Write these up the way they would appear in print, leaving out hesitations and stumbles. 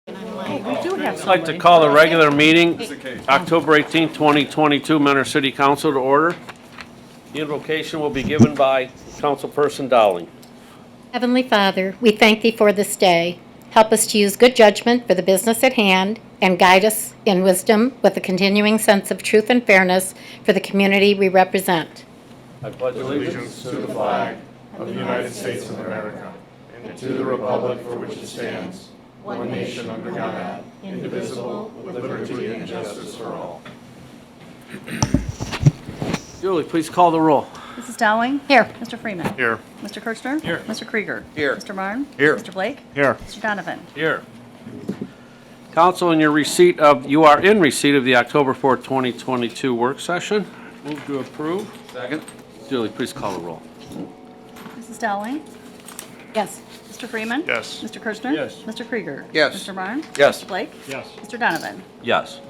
We do have I'd like to call the regular meeting, October 18, 2022, Mentor City Council to order. The invocation will be given by Councilperson Dowling. Heavenly Father, we thank Thee for this day. Help us to use good judgment for the business at hand and guide us in wisdom with a continuing sense of truth and fairness for the community we represent. I pledge allegiance to the flag of the United States of America and to the republic for which it stands, one nation under God, indivisible, with liberty and justice for all. Julie, please call the roll. Mrs. Dowling? Here. Mr. Freeman? Here. Mr. Kirchner? Here. Mr. Krieger? Here. Mr. Marne? Here. Mr. Blake? Here. Mr. Donovan? Here. Council, you are in receipt of the October 4, 2022 work session. Move to approve. Second. Julie, please call the roll. Mrs. Dowling? Yes. Mr. Freeman? Yes. Mr. Kirchner? Yes. Mr. Krieger? Yes. Mr. Marne? Yes. Mr. Blake? Yes. Mr. Donovan? Yes.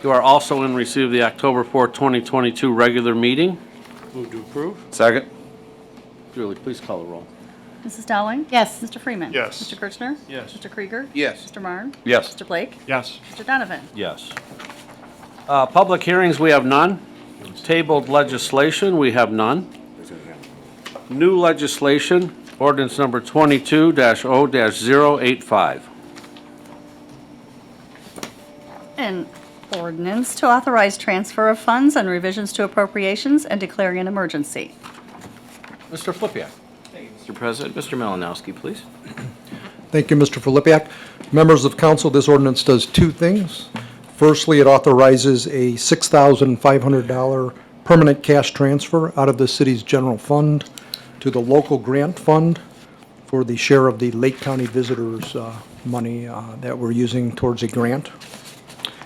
You are also in receipt of the October 4, 2022 regular meeting. Move to approve. Second. Julie, please call the roll. Mrs. Dowling? Yes. Mr. Freeman? Yes. Mr. Kirchner? Yes. Mr. Krieger? Yes. Mr. Marne? Yes. Mr. Blake? Yes. Mr. Donovan? Yes. Public hearings, we have none. Tabled legislation, we have none. New legislation, ordinance number 22-0-085. An ordinance to authorize transfer of funds and revisions to appropriations and declaring an emergency. Mr. Flippia. Mr. President, Mr. Malinowski, please. Thank you, Mr. Filipiak. Members of council, this ordinance does two things. Firstly, it authorizes a $6,500 permanent cash transfer out of the city's general fund to the local grant fund for the share of the Lake County visitors' money that we're using towards a grant.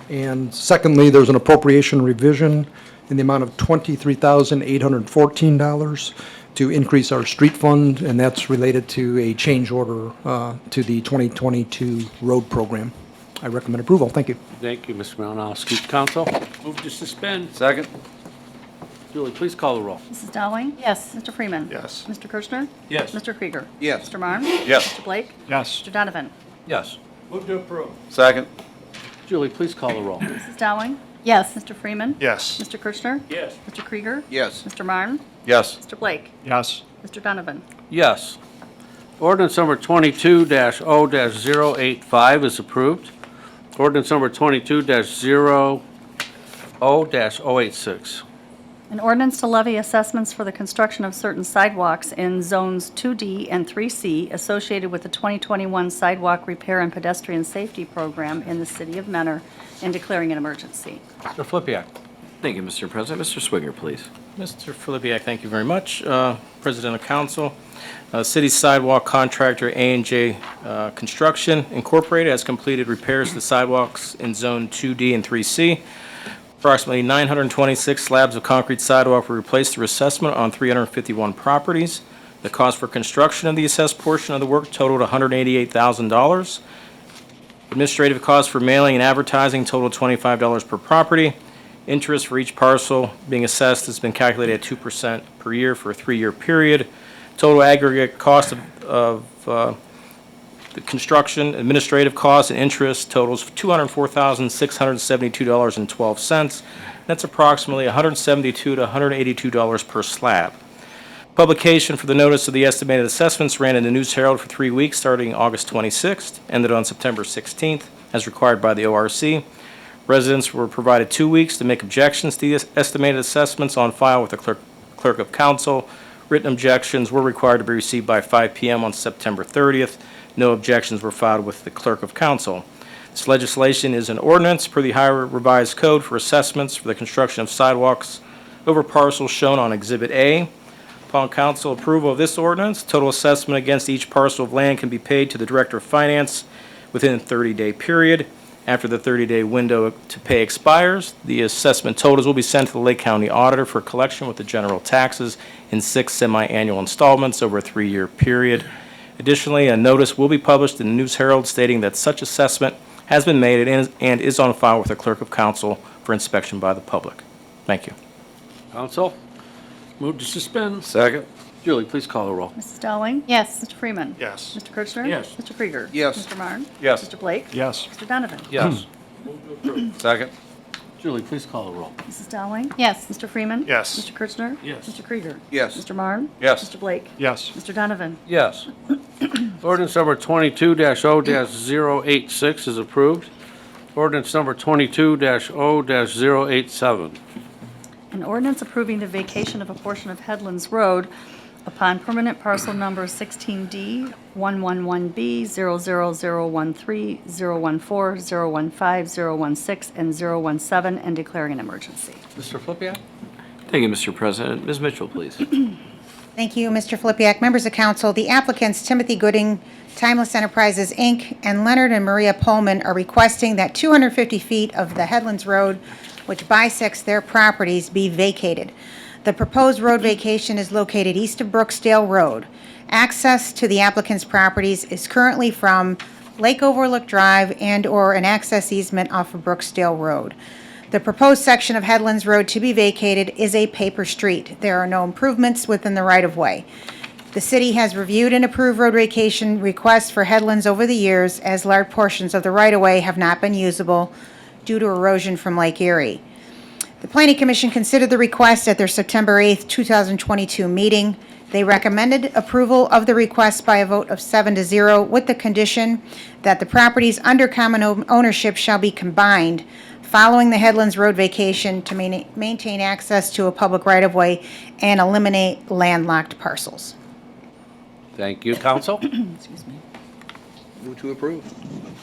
And secondly, there's an appropriation revision in the amount of $23,814 to increase our street fund, and that's related to a change order to the 2022 road program. I recommend approval. Thank you. Thank you, Mr. Malinowski. Council, move to suspend. Second. Julie, please call the roll. Mrs. Dowling? Yes. Mr. Freeman? Yes. Mr. Kirchner? Yes. Mr. Krieger? Yes. Mr. Marne? Yes. Mr. Blake? Yes. Mr. Donovan? Yes. Move to approve. Second. Julie, please call the roll. Mrs. Dowling? Yes. Mr. Freeman? Yes. Mr. Kirchner? Yes. Mr. Krieger? Yes. Mr. Marne? Yes. Mr. Blake? Yes. Mr. Donovan? Yes. Ordinance number 22-0-085 is approved. Ordinance number 22-0-086. An ordinance to levy assessments for the construction of certain sidewalks in zones 2D and 3C associated with the 2021 Sidewalk Repair and Pedestrian Safety Program in the city of Mentor and declaring an emergency. Mr. Flippia. Thank you, Mr. President. Mr. Swigger, please. Mr. Filipiak, thank you very much. President of Council, City Sidewalk Contractor A&J Construction Incorporated has completed repairs to sidewalks in Zone 2D and 3C. Approximately 926 slabs of concrete sidewalk were replaced through assessment on 351 properties. The cost for construction of the assessed portion of the work totaled $188,000. Administrative costs for mailing and advertising totaled $25 per property. Interest for each parcel being assessed has been calculated at 2% per year for a 3-year period. Total aggregate cost of the construction, administrative costs, and interest totals $204,672.12. That's approximately $172 to $182 per slab. Publication for the notice of the estimated assessments ran in the News Herald for 3 weeks, starting August 26th, ended on September 16th, as required by the ORC. Residents were provided 2 weeks to make objections to the estimated assessments on file with the clerk of council. Written objections were required to be received by 5 p.m. on September 30th. No objections were filed with the clerk of council. This legislation is an ordinance per the Ohio Revised Code for assessments for the construction of sidewalks over parcels shown on Exhibit A. Upon council approval of this ordinance, total assessment against each parcel of land can be paid to the Director of Finance within a 30-day period. After the 30-day window to pay expires, the assessment totals will be sent to the Lake County Auditor for collection with the general taxes in 6 semi-annual installments over a 3-year period. Additionally, a notice will be published in the News Herald stating that such assessment has been made and is on file with the clerk of council for inspection by the public. Thank you. Council, move to suspend. Second. Julie, please call the roll. Mrs. Dowling? Yes. Mr. Freeman? Yes. Mr. Kirchner? Yes. Mr. Krieger? Yes. Mr. Marne? Yes. Mr. Blake? Yes. Mr. Donovan? Yes. Second. Julie, please call the roll. Mrs. Dowling? Yes. Mr. Freeman? Yes. Mr. Kirchner? Yes. Mr. Krieger? Yes. Mr. Marne? Yes. Mr. Blake? Yes. Mr. Donovan? Yes. Ordinance number 22-0-086 is approved. Ordinance number 22-0-087. An ordinance approving the vacation of a portion of Headlands Road upon permanent parcel number 16D 111B 00013, 014, 015, 016, and 017, and declaring an emergency. Mr. Flippia? Thank you, Mr. President. Ms. Mitchell, please. Thank you, Mr. Flippyak. Members of council, the applicants Timothy Gooding, Timeless Enterprises, Inc., and Leonard and Maria Pullman are requesting that 250 feet of the Headlands Road, which bisects their properties, be vacated. The proposed road vacation is located east of Brooksdale Road. Access to the applicant's properties is currently from Lake Overlook Drive and/or an access easement off of Brooksdale Road. The proposed section of Headlands Road to be vacated is a paper street. There are no improvements within the right-of-way. The city has reviewed and approved road vacation requests for Headlands over the years, as large portions of the right-of-way have not been usable due to erosion from Lake Erie. The Planning Commission considered the request at their September 8, 2022 meeting. They recommended approval of the request by a vote of 7-0 with the condition that the properties under common ownership shall be combined following the Headlands Road vacation to maintain access to a public right-of-way and eliminate landlocked parcels. Thank you. Council? Excuse me. Move to approve.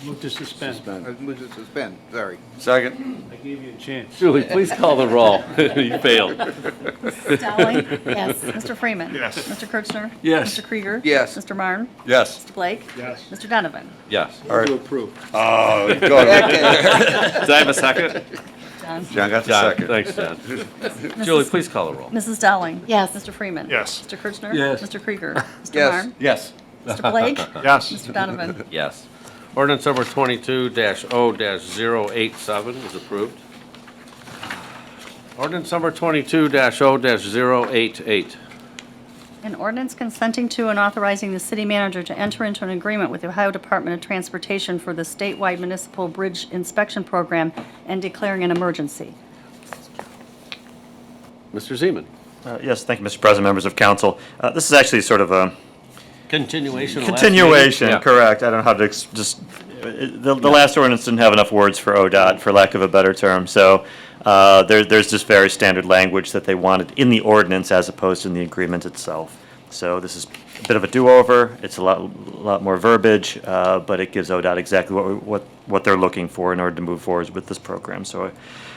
Move to suspend. Move to suspend, sorry. Second. I gave you a chance. Julie, please call the roll. You failed. Mrs. Dowling? Yes. Mr. Freeman? Yes. Mr. Kirchner? Yes. Mr. Krieger? Yes. Mr. Marne? Yes. Mr. Blake? Yes. Mr. Donovan? Yes. All right. To approve. Oh, go ahead. Does I have a second? John? John got the John, second. thanks, John. Julie, please call the roll. Mrs. Dowling? Yes. Mr. Freeman? Yes. Mr. Kirchner? Yes. Mr. Krieger? Mr. Yes. Marne? Yes. Mr. Blake? Yes. Mr. Donovan? Yes. Ordinance number 22-0-087 is approved. Ordinance number 22-0-088. An ordinance consenting to and authorizing the city manager to enter into an agreement with the Ohio Department of Transportation for the statewide municipal bridge inspection program and declaring an emergency. Mr. Zeman. Yes, thank you, Mr. President, members of council. This is actually sort of a Continuation of last continuation, meeting? Yeah. correct. I don't know how to the last ordinance didn't have enough words for ODOT, for lack of a better term. So there's just very standard language that they wanted in the ordinance as opposed to in the agreement itself. So this is a bit of a do-over. It's a lot more verbiage, but it gives ODOT exactly what they're looking for in order to move forward with this program. So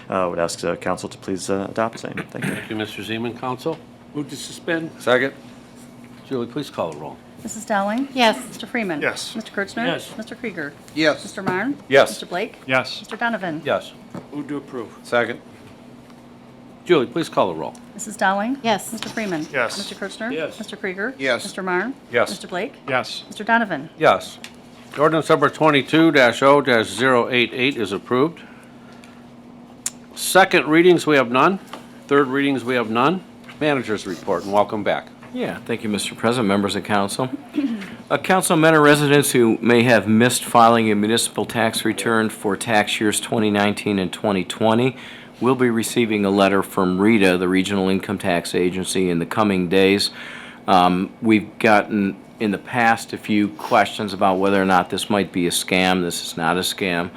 I would ask council to please adopt same. Thank you. Thank you, Mr. Zeman. Council? Move to suspend. Second. Julie, please call the roll. Mrs. Dowling? Yes. Mr. Freeman? Yes. Mr. Kirchner? Yes. Mr. Krieger? Yes. Mr. Marne? Yes. Mr. Blake? Yes. Mr. Donovan? Yes. Move to approve. Second. Julie, please call the roll. Mrs. Dowling? Yes. Mr. Freeman? Yes. Mr. Kirchner? Yes. Mr. Krieger? Yes. Mr. Marne? Yes. Mr. Blake? Yes. Mr. Donovan? Yes. Ordinance number 22-0-088 is approved. Second readings, we have none. Third readings, we have none. Manager's report, and welcome back. Yeah, thank you, Mr. President, members of council. Council men and residents who may have missed filing a municipal tax return for tax years 2019 and 2020 will be receiving a letter from RITA, the Regional Income Tax Agency, in the coming days. We've gotten in the past a few questions about whether or not this might be a scam. This is not a scam.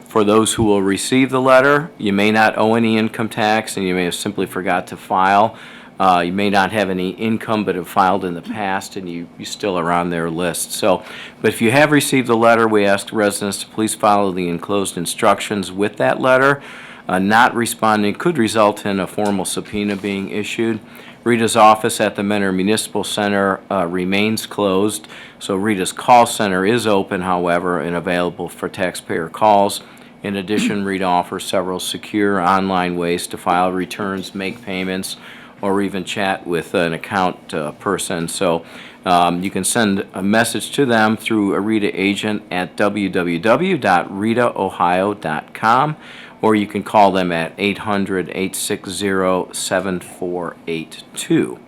For those who will receive the letter, you may not owe any income tax and you may have simply forgot to file. You may not have any income but have filed in the past and you still are on their list. So, but if you have received the letter, we ask residents to please follow the enclosed instructions with that letter. Not responding could result in a formal subpoena being issued. RITA's office at the Mentor Municipal Center remains closed, so RITA's call center is open, however, and available for taxpayer calls. In addition, RITA offers several secure online ways to file returns, make payments, or even chat with an account person. So you can send a message to them through a RITA agent at www.ritaohio.com, or you can call them at 800-860-7482.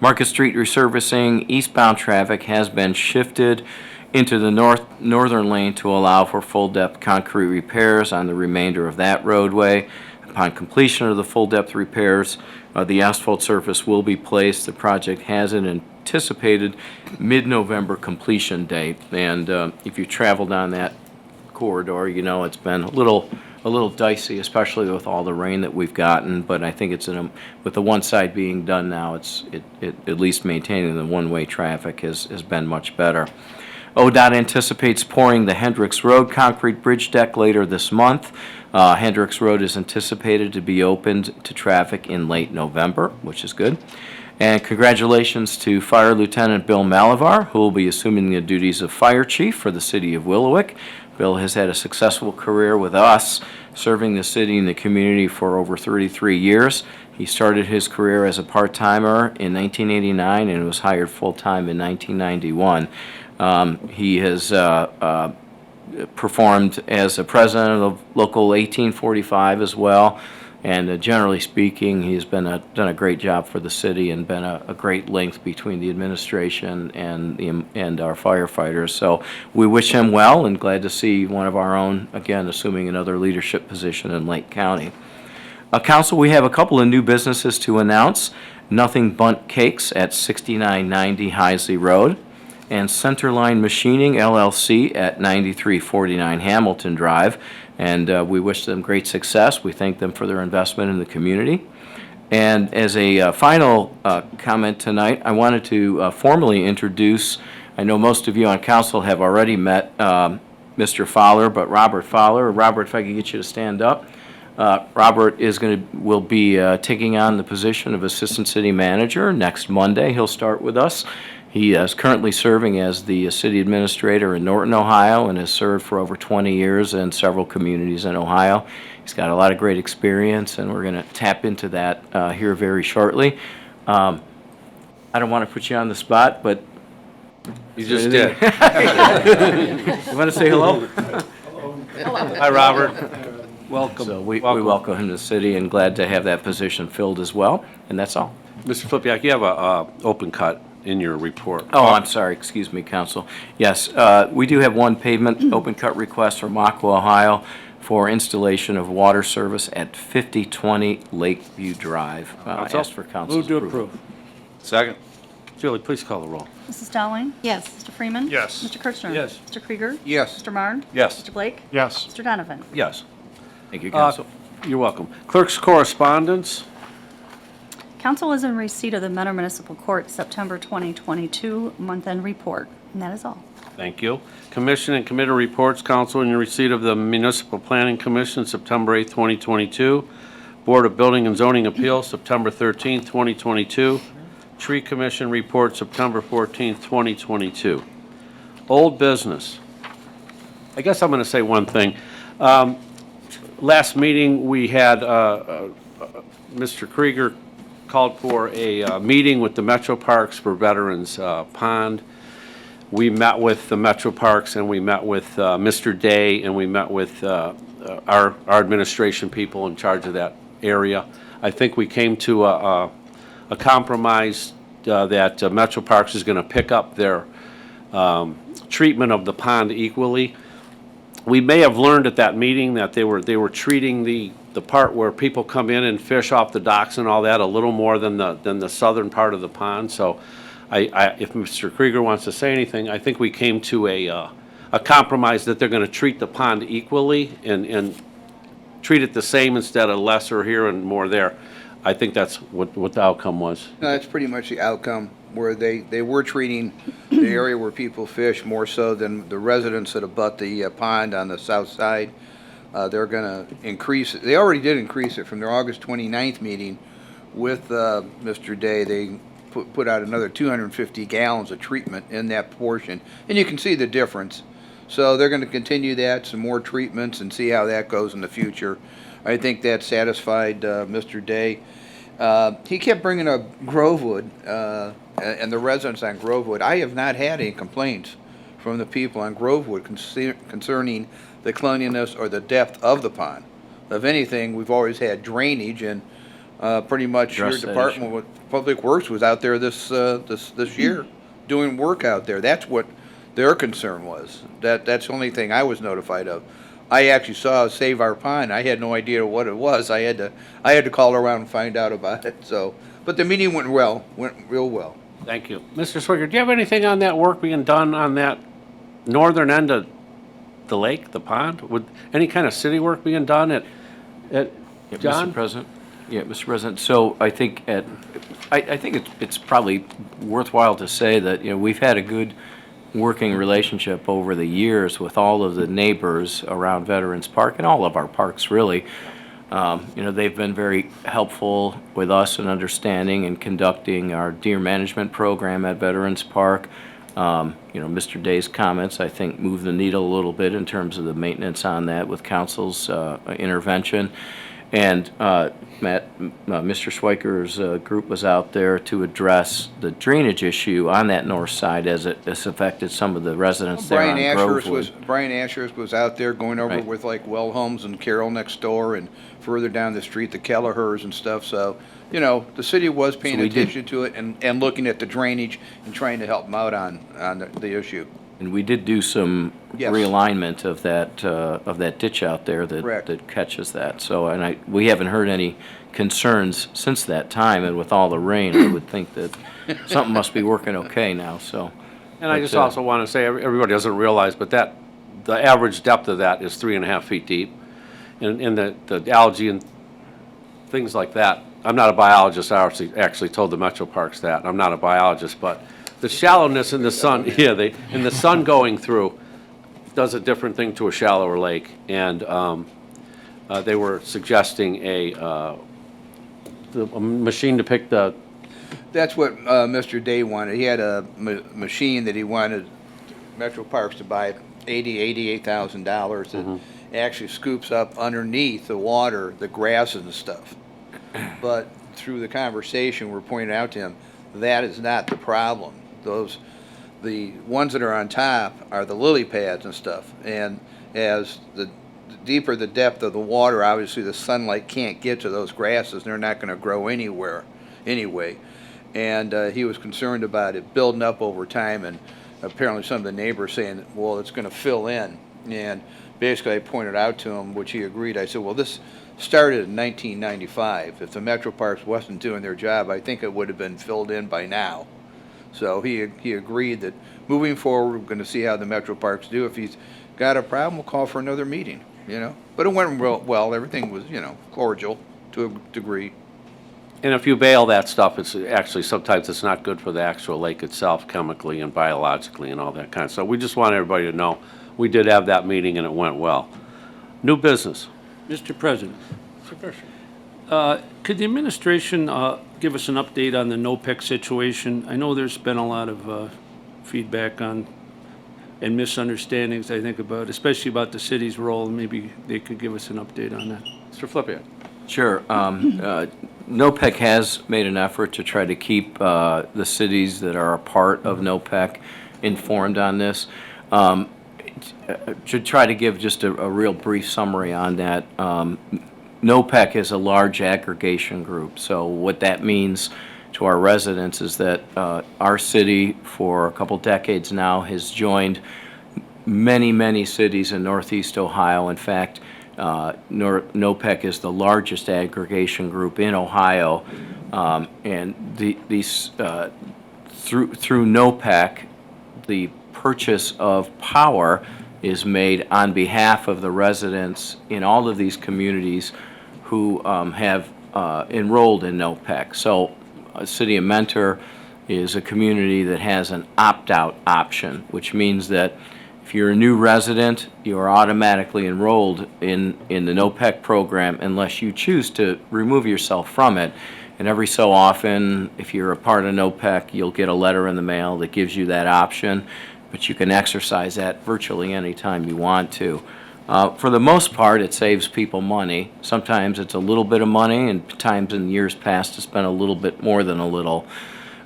Market Street resurfacing, eastbound traffic has been shifted into the northern lane to allow for full-depth concrete repairs on the remainder of that roadway. Upon completion of the full-depth repairs, the asphalt surface will be placed. The project has an anticipated mid-November completion date. And if you traveled on that corridor, you know it's been a little dicey, especially with all the rain that we've gotten. But I think it's with the one side being done now, it at least maintaining the one-way traffic has been much better. ODOT anticipates pouring the Hendricks Road concrete bridge deck later this month. Hendricks Road is anticipated to be opened to traffic in late November, which is good. And congratulations to Fire Lieutenant Bill Malavar, who will be assuming the duties of Fire Chief for the City of Willowick. Bill has had a successful career with us, serving the city and the community for over 33 years. He started his career as a part-timer in 1989 and was hired full-time in 1991. He has performed as a president of Local 1845 as well, and generally speaking, he's done a great job for the city and been a great link between the administration and our firefighters. So we wish him well and glad to see one of our own, again, assuming another leadership position in Lake County. Council, we have a couple of new businesses to announce. Nothing Bunt Cakes at 6990 Heisley Road, and Centerline Machining LLC at 9349 Hamilton Drive. And we wish them great success. We thank them for their investment in the community. And as a final comment tonight, I wanted to formally introduce, I know most of you on council have already met Mr. Fowler, but Robert Fowler. Robert, if I could get you to stand up. Robert will be taking on the position of Assistant City Manager next Monday. He'll start with us. He is currently serving as the city administrator in Norton, Ohio, and has served for over 20 years in several communities in Ohio. He's got a lot of great experience, and we're going to tap into that here very shortly. I don't want to put you on the spot, but You just did. you want to say hello? Hi, Robert. Welcome. So we welcome him to the city and glad to have that position filled as well, and that's all. Mr. Flipiak, you have a open cut in your report. Oh, I'm sorry, excuse me, Council. Yes, we do have one pavement open cut request from Aqua, Ohio for installation of water service at 5020 Lakeview Drive. Asked for council's Move to approval. approve. Second. Julie, please call the roll. Mrs. Dowling? Yes. Mr. Freeman? Yes. Mr. Kirchner? Yes. Mr. Krieger? Yes. Mr. Marne? Yes. Mr. Blake? Yes. Mr. Donovan? Yes. Thank you, Council. You're welcome. Clerk's correspondence. Council is in receipt of the Mentor Municipal Court September 2022 month-end report, and that is all. Thank you. Commission and committee reports. Council in receipt of the Municipal Planning Commission September 8, 2022. Board of Building and Zoning Appeals September 13, 2022. Tree Commission report September 14, 2022. Old business. I guess I'm going to say one thing. Last meeting, we had Mr. Krieger called for a meeting with the Metro Parks for Veterans Pond. We met with the Metro Parks, and we met with Mr. Day, and we met with our administration people in charge of that area. I think we came to a compromise that Metro Parks is going to pick up their treatment of the pond equally. We may have learned at that meeting that they were treating the part where people come in and fish off the docks and all that a little more than the southern part of the pond. So if Mr. Krieger wants to say anything, I think we came to a compromise that they're going to treat the pond equally and treat it the same instead of lesser here and more there. I think that's what the outcome was. No, that's pretty much the outcome, where they were treating the area where people fish more so than the residents that abut the pond on the south side. They're going to increase it. They already did increase it from their August 29th meeting with Mr. Day. They put out another 250 gallons of treatment in that portion, and you can see the difference. So they're going to continue that, some more treatments, and see how that goes in the future. I think that satisfied Mr. Day. He kept bringing up Grovewood and the residents on Grovewood. I have not had any complaints from the people on Grovewood concerning the cleanliness or the depth of the pond. If anything, we've always had drainage, and Pretty much your Address that department with Public Works was out there this year, doing work out there. That's what their concern was. That's the only thing I was notified of. I actually saw Save Our Pond. I had no idea what it was. I had to call around and find out about it. So, but the meeting went real well. Thank you. Mr. Swigert, do you have anything on that work being done on that northern end of the lake, the pond? Would any kind of city work being done at Yeah, John? Mr. President? Yeah, Mr. President, so I think I think it's probably worthwhile to say that, we've had a good working relationship over the years with all of the neighbors around Veterans Park and all of our parks, really. They've been very helpful with us in understanding and conducting our deer management program at Veterans Park. Mr. Day's comments, I think, move the needle a little bit in terms of the maintenance on that with council's intervention. And Mr. Schweiker's group was out there to address the drainage issue on that north side as it's affected some of the residents there on Grovewood. Brian Ashurst was out there going over Right. with like Well Homes and Carroll next door and further down the street, the Kelleher's and stuff. So, the city was paying So we did- attention to it and looking at the drainage and trying to help them out on the issue. And we did do some Yes. realignment of that ditch out there Correct. that catches that. So, and we haven't heard any concerns since that time, and with all the rain, I would think that something must be working okay now, so. And I But, just also want to say, everybody doesn't realize, but the average depth of that is 3.5 feet deep. And the algae and things like that, I'm not a biologist, I actually told the Metro Parks that, I'm not a biologist, but the shallowness in the sun, in the sun going through does a different thing to a shallower lake. And they were suggesting a machine to pick the, That's what Mr. Day wanted. He had a machine that he wanted Metro Parks to buy, $88,000 that actually scoops up underneath the water, the grass and the stuff. But through the conversation, we're pointing out to him, that is not the problem. The ones that are on top are the lily pads and stuff. And as the deeper the depth of the water, obviously the sunlight can't get to those grasses. They're not going to grow anywhere anyway. And he was concerned about it building up over time, and apparently some of the neighbors saying, well, it's going to fill in. And basically I pointed out to him, which he agreed. I said, well, this started in 1995. If the Metro Parks wasn't doing their job, I think it would have been filled in by now. So he agreed that moving forward, we're going to see how the Metro Parks do. If he's got a problem, we'll call for another meeting, But it went real well. Everything was, cordial to a degree. and if you bail that stuff, it's actually, sometimes it's not good for the actual lake itself, chemically and biologically and all that kind of stuff. We just want everybody to know, we did have that meeting and it went well. New business. Mr. President, could the administration give us an update on the NOPEC situation? I know there's been a lot of feedback on and misunderstandings, I think, especially about the city's role. Maybe they could give us an update on that. Mr. Flippia. Sure. NOPEC has made an effort to try to keep the cities that are a part of NOPEC informed on this. To try to give just a real brief summary on that, NOPEC is a large aggregation group. So what that means to our residents is that our city, for a couple decades now, has joined many, many cities in Northeast Ohio. In fact, NOPEC is the largest aggregation group in Ohio, and these through NOPEC, the purchase of power is made on behalf of the residents in all of these communities who have enrolled in NOPEC. So, City of Mentor is a community that has an opt-out option, which means that if you're a new resident, you are automatically enrolled in the NOPEC program unless you choose to remove yourself from it. And every so often, if you're a part of NOPEC, you'll get a letter in the mail that gives you that option, but you can exercise that virtually any time you want to. For the most part, it saves people money. Sometimes it's a little bit of money, and times in years past it's been a little bit more than a little.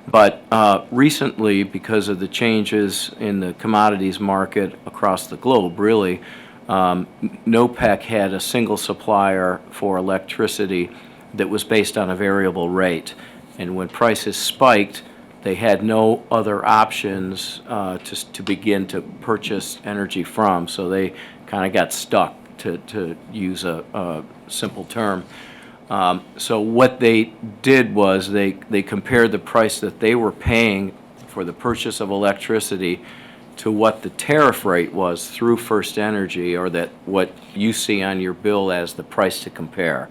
But recently, because of the changes in the commodities market across the globe, really, NOPEC had a single supplier for electricity that was based on a variable rate. And when prices spiked, they had no other options to begin to purchase energy from, so they kind of got stuck, to use a simple term. So what they did was they compared the price that they were paying for the purchase of electricity to what the tariff rate was through First Energy, or that what you see on your bill as the price to compare,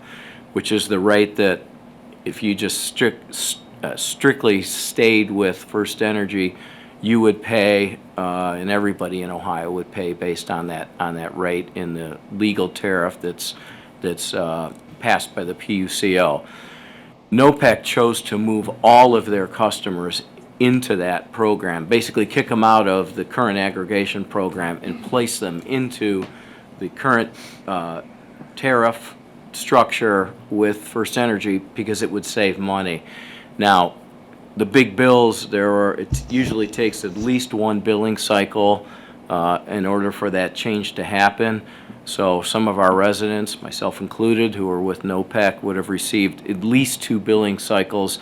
which is the rate that if you just strictly stayed with First Energy, you would pay, and everybody in Ohio would pay based on that rate in the legal tariff that's passed by the PUCO. NOPEC chose to move all of their customers into that program, basically kick them out of the current aggregation program and place them into the current tariff structure with First Energy, because it would save money. Now, the big bills, it usually takes at least one billing cycle in order for that change to happen. So some of our residents, myself included, who are with NOPEC, would have received at least 2 billing cycles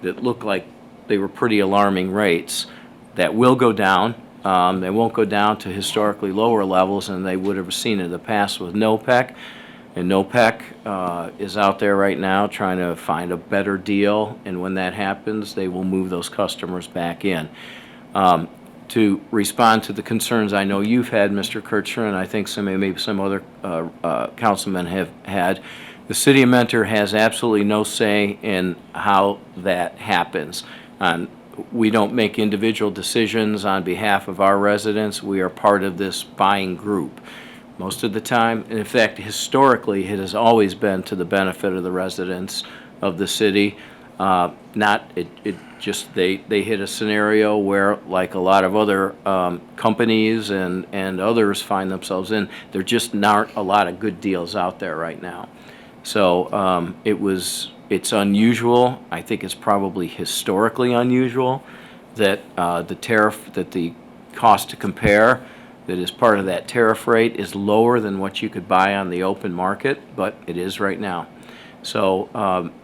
that look like they were pretty alarming rates. That will go down. They won't go down to historically lower levels than they would have seen in the past with NOPEC. And NOPEC is out there right now trying to find a better deal, and when that happens, they will move those customers back in. To respond to the concerns I know you've had, Mr. Kirchner, and I think maybe some other councilmen have had, the city of Mentor has absolutely no say in how that happens. We don't make individual decisions on behalf of our residents. We are part of this buying group. Most of the time, and in fact, historically, it has always been to the benefit of the residents of the city. They hit a scenario where, like a lot of other companies and others find themselves in, there just aren't a lot of good deals out there right now. So it's unusual. I think it's probably historically unusual that the cost to compare that is part of that tariff rate is lower than what you could buy on the open market, but it is right now. So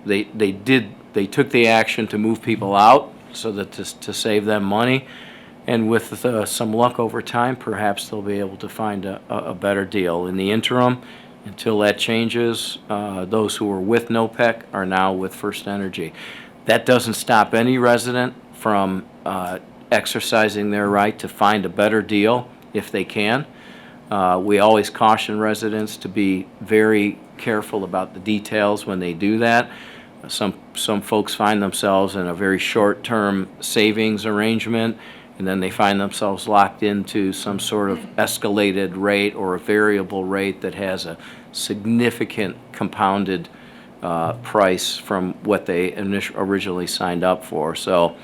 they took the action to move people out so that to save them money, and with some luck over time, perhaps they'll be able to find a better deal. In the interim, until that changes, those who are with NOPEC are now with First Energy. That doesn't stop any resident from exercising their right to find a better deal if they can. We always caution residents to be very careful about the details when they do that. Some folks find themselves in a very short-term savings arrangement, and then they find themselves locked into some sort of escalated rate or a variable rate that has a significant compounded price from what they originally signed up for. So,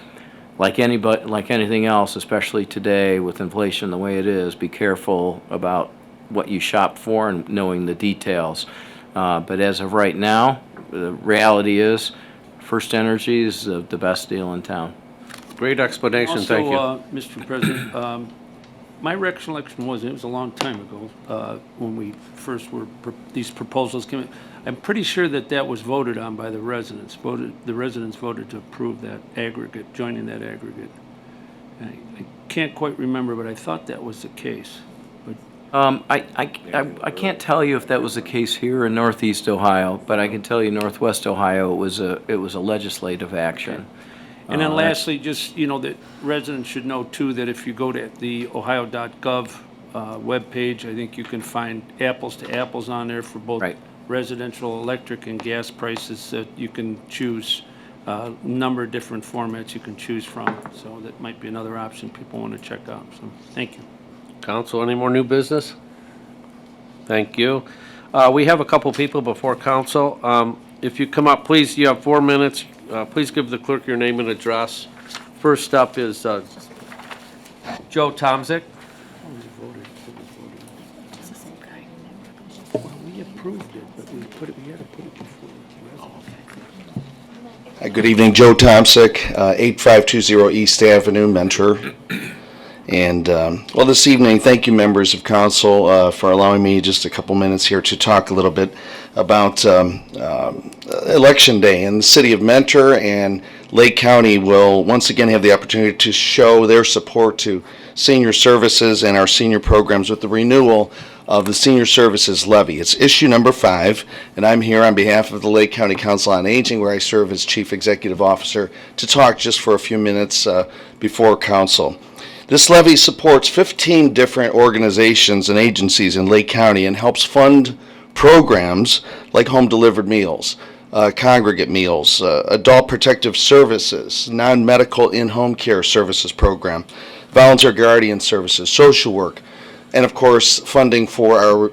like anything else, especially today with inflation the way it is, be careful about what you shop for and knowing the details. But as of right now, the reality is First Energy is the best deal in town. Great explanation, thank you. Also, Mr. President, my recollection was, it was a long time ago, when we first these proposals came in. I'm pretty sure that was voted on by the residents. The residents voted to approve that aggregate, joining that aggregate. I can't quite remember, but I thought that was the case. But I can't tell you if that was the case here in Northeast Ohio, but I can tell you Northwest Ohio, it was a legislative action. And then lastly, just, that residents should know too, that if you go to the ohio.gov webpage, I think you can find apples to apples on there for both residential, electric, and gas prices that you can choose. A number of different formats you can choose from. So that might be another option people want to check out. So thank you. Council, any more new business? Thank you. We have a couple people before council. If you come up, please, you have 4 minutes. Please give the clerk your name and address. First up is Joe Tomzik. Well, we approved it, but we had to put it before. Good evening, Joe Tomsick, 8520 East Avenue, Mentor. And, well, this evening, thank you, members of council, for allowing me just a couple minutes here to talk a little bit about Election Day. And the city of Mentor and Lake County will once again have the opportunity to show their support to senior services and our senior programs with the renewal of the Senior Services Levy. It's issue number 5, and I'm here on behalf of the Lake County Council on Aging, where I serve as Chief Executive Officer, to talk just for a few minutes before council. This levy supports 15 different organizations and agencies in Lake County and helps fund programs like home-delivered meals, congregate meals, adult protective services, non-medical in-home care services program, volunteer guardian services, social work, and of course funding for our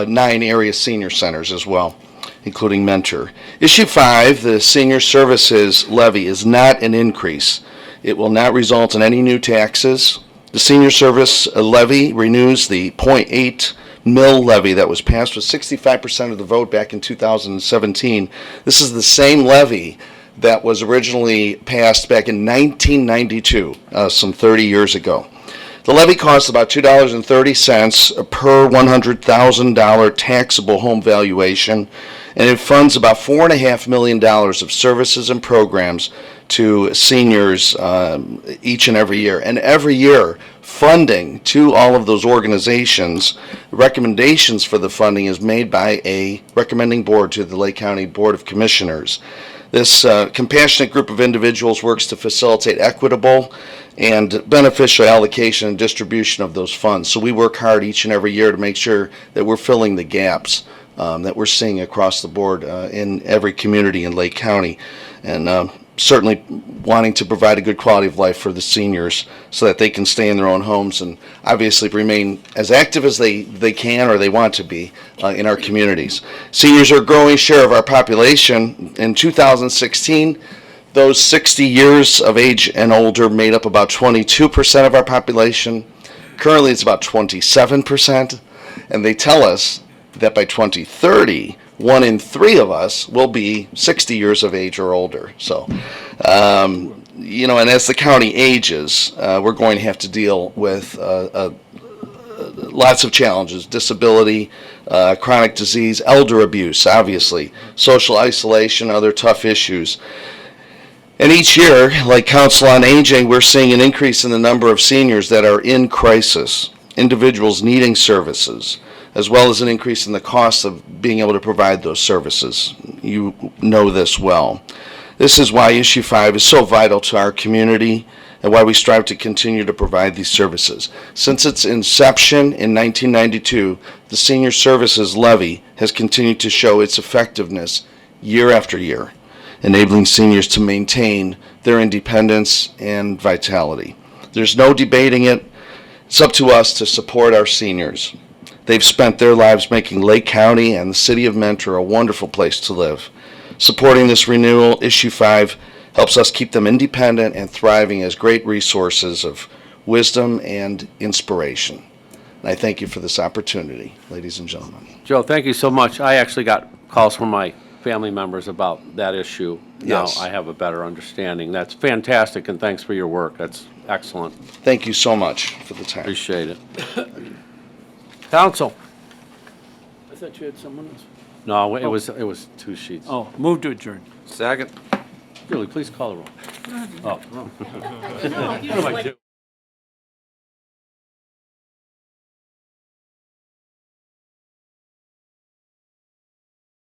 9 area senior centers as well, including Mentor. Issue 5, the Senior Services Levy, is not an increase. It will not result in any new taxes. The Senior Service Levy renews the .8 mill levy that was passed with 65% of the vote back in 2017. This is the same levy that was originally passed back in 1992, some 30 years ago. The levy costs about $2.30 per $100,000 taxable home valuation, and it funds about $4.5 million of services and programs to seniors each and every year. And every year, funding to all of those organizations, recommendations for the funding is made by a recommending board to the Lake County Board of Commissioners. This compassionate group of individuals works to facilitate equitable and beneficial allocation and distribution of those funds. So we work hard each and every year to make sure that we're filling the gaps that we're seeing across the board in every community in Lake County, and certainly wanting to provide a good quality of life for the seniors so that they can stay in their own homes and obviously remain as active as they can or they want to be in our communities. Seniors are a growing share of our population. In 2016, those 60 years of age and older made up about 22% of our population. Currently, it's about 27%, and they tell us that by 2030, 1 in 3 of us will be 60 years of age or older. So, and as the county ages, we're going to have to deal with lots of challenges: disability, chronic disease, elder abuse, obviously, social isolation, other tough issues. And each year, like Council on Aging, we're seeing an increase in the number of seniors that are in crisis, individuals needing services, as well as an increase in the cost of being able to provide those services. You know this well. This is why Issue 5 is so vital to our community and why we strive to continue to provide these services. Since its inception in 1992, the Senior Services Levy has continued to show its effectiveness year after year, enabling seniors to maintain their independence and vitality. There's no debating it. It's up to us to support our seniors. They've spent their lives making Lake County and the city of Mentor a wonderful place to live. Supporting this renewal, Issue 5, helps us keep them independent and thriving as great resources of wisdom and inspiration. And I thank you for this opportunity, ladies and gentlemen. Joe, thank you so much. I actually got calls from my family members about that issue. Yes. Now I have a better understanding. That's fantastic, and thanks for your work. That's excellent. Thank you so much for the time. Appreciate it. Council? I thought you had someone else. No, it was 2 sheets. Oh, move to adjourn. Second. Julie, please call the roll. Oh. What am I doing?